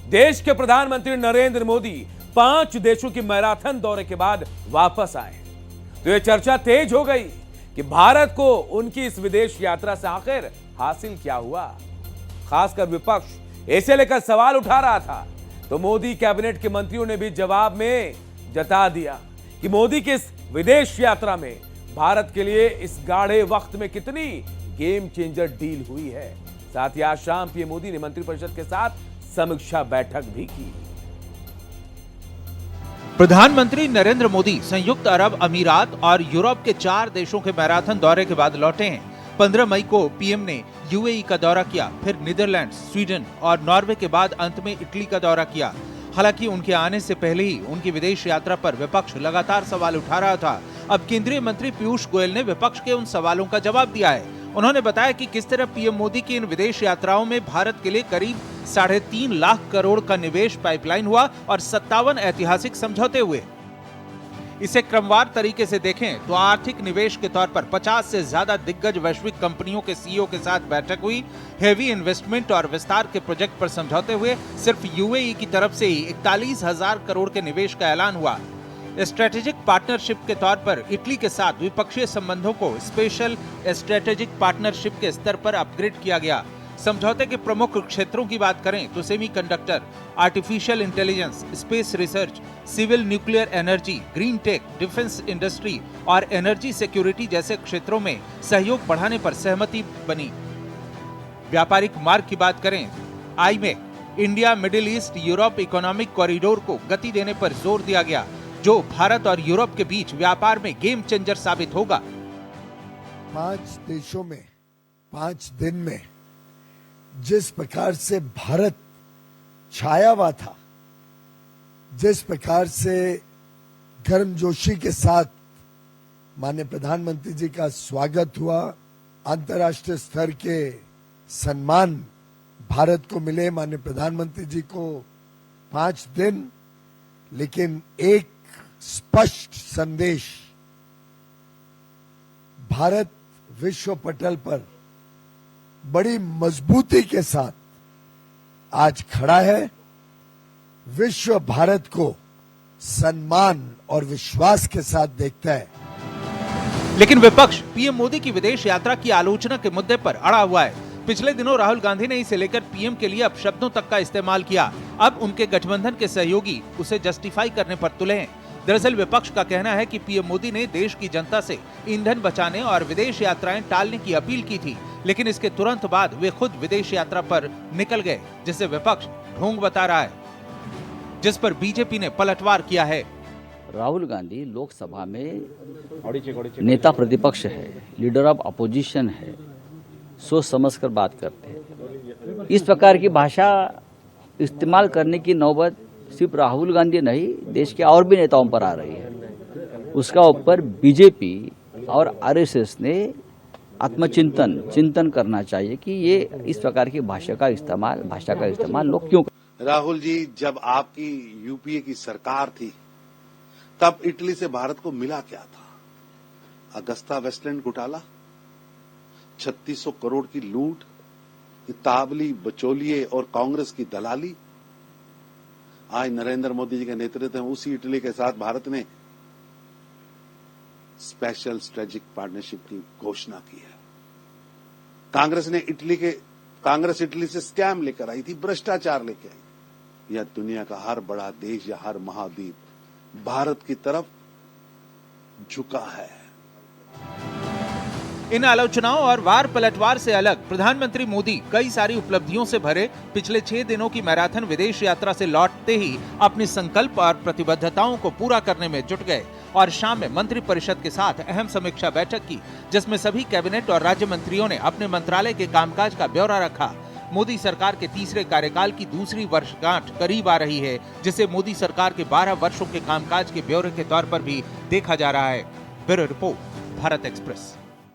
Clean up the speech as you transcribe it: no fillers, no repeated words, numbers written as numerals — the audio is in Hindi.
देश के प्रधानमंत्री नरेंद्र मोदी 5 देशों की मैराथन दौरे के बाद वापस आए तो यह चर्चा तेज हो गई कि भारत को उनकी इस विदेश यात्रा से आखिर हासिल क्या हुआ। खासकर विपक्ष इसे लेकर सवाल उठा रहा था तो मोदी कैबिनेट के मंत्रियों ने भी जवाब में जता दिया कि मोदी की इस विदेश यात्रा में भारत के लिए इस गाढ़े वक्त में कितनी गेम चेंजर डील हुई है। साथ ही आज शाम पीएम मोदी ने मंत्रिपरिषद के साथ समीक्षा बैठक भी की। प्रधानमंत्री नरेंद्र मोदी संयुक्त अरब अमीरात और यूरोप के 4 देशों के मैराथन दौरे के बाद लौटे हैं। 15 मई को पीएम ने यूएई का दौरा किया, फिर नीदरलैंड्स, स्वीडन और नॉर्वे के बाद अंत में इटली का दौरा किया। हालांकि उनके आने से पहले ही उनकी विदेश यात्रा पर विपक्ष लगातार सवाल उठा रहा था। अब केंद्रीय मंत्री पीयूष गोयल ने विपक्ष के उन सवालों का जवाब दिया है। उन्होंने बताया कि किस तरह पीएम मोदी की इन विदेश यात्राओं में भारत के लिए करीब 3.5 लाख करोड़ का निवेश पाइपलाइन हुआ और 57 ऐतिहासिक समझौते हुए। इसे क्रमवार तरीके से देखें तो आर्थिक निवेश के तौर पर 50 से ज्यादा दिग्गज वैश्विक कंपनियों के सीईओ के साथ बैठक हुई। हेवी इन्वेस्टमेंट और विस्तार के प्रोजेक्ट पर समझौते हुए। सिर्फ यूएई की तरफ से ही 41,000 करोड़ के निवेश का ऐलान हुआ। स्ट्रेटेजिक पार्टनरशिप के तौर पर इटली के साथ द्विपक्षीय संबंधों को स्पेशल स्ट्रेटेजिक पार्टनरशिप के स्तर पर अपग्रेड किया गया। समझौते के प्रमुख क्षेत्रों की बात करें तो semiconductor, artificial intelligence, space research, civil nuclear energy, green tech, defence industry और एनर्जी सिक्योरिटी जैसे क्षेत्रों में सहयोग बढ़ाने पर सहमति बनी। व्यापारिक मार्ग की बात करें, IMEC, India middle east Europe economic corridor को गति देने पर जोर दिया गया, जो भारत और यूरोप के बीच व्यापार में गेम चेंजर साबित होगा। 5 देशों में 5 दिन में जिस प्रकार से भारत छाया हुआ था, जिस प्रकार से गर्मजोशी के साथ माननीय प्रधानमंत्री जी का स्वागत हुआ, अंतर्राष्ट्रीय स्तर के सम्मान भारत को मिले माननीय प्रधानमंत्री जी को 5 दिन, लेकिन एक स्पष्ट संदेश, भारत विश्व पटल पर बड़ी मजबूती के साथ आज खड़ा है। विश्व भारत को सम्मान और विश्वास के साथ देखता है। लेकिन विपक्ष पीएम मोदी की विदेश यात्रा की आलोचना के मुद्दे पर अड़ा हुआ है। पिछले दिनों राहुल गांधी ने इसे लेकर पीएम के लिए अपशब्दों तक का इस्तेमाल किया। अब उनके गठबंधन के सहयोगी उसे जस्टिफाई करने पर तुले हैं। दरअसल विपक्ष का कहना है कि पीएम मोदी ने देश की जनता से ईंधन बचाने और विदेश यात्राएं टालने की अपील की थी, लेकिन इसके तुरंत बाद वे खुद विदेश यात्रा पर निकल गए, जिसे विपक्ष ढोंग बता रहा है, जिस पर बीजेपी ने पलटवार किया है। राहुल गांधी लोकसभा में नेता प्रतिपक्ष है, लीडर ऑफ अपोजिशन है, सोच समझकर बात करते हैं। इस प्रकार की भाषा इस्तेमाल करने की नौबत सिर्फ राहुल गांधी नहीं, देश के और भी नेताओं पर आ रही है। उसका ऊपर बीजेपी और आरएसएस ने चिंतन करना चाहिए कि ये इस प्रकार की भाषा का इस्तेमाल लोग क्यों कर। राहुल जी, जब आपकी यूपीए की सरकार थी तब इटली से भारत को मिला क्या था? अगस्ता वेस्टलैंड घोटाला, 3600 करोड़ की लूट, इतावली, बचौलिए और कांग्रेस की दलाली। आज नरेंद्र मोदी जी के नेतृत्व में उसी इटली के साथ भारत ने स्पेशल स्ट्रेटेजिक पार्टनरशिप की घोषणा की है। कांग्रेस इटली से स्कैम लेकर आई थी, भ्रष्टाचार लेकर आई। यह दुनिया का हर बड़ा देश या हर महाद्वीप भारत की तरफ झुका है। इन आलोचनाओं और वार पलटवार से अलग प्रधानमंत्री मोदी कई सारी उपलब्धियों से भरे पिछले 6 दिनों की मैराथन विदेश यात्रा से लौटते ही अपने संकल्प और प्रतिबद्धताओं को पूरा करने में जुट गए और शाम में मंत्रिपरिषद के साथ अहम समीक्षा बैठक की, जिसमें सभी कैबिनेट और राज्य मंत्रियों ने अपने मंत्रालय के कामकाज का ब्यौरा रखा। मोदी सरकार के तीसरे कार्यकाल की दूसरी वर्षगांठ करीब आ रही है, जिसे मोदी सरकार के 12 वर्षों के कामकाज के ब्यौरे के तौर पर भी देखा जा रहा है। Bureau report, Bharat express.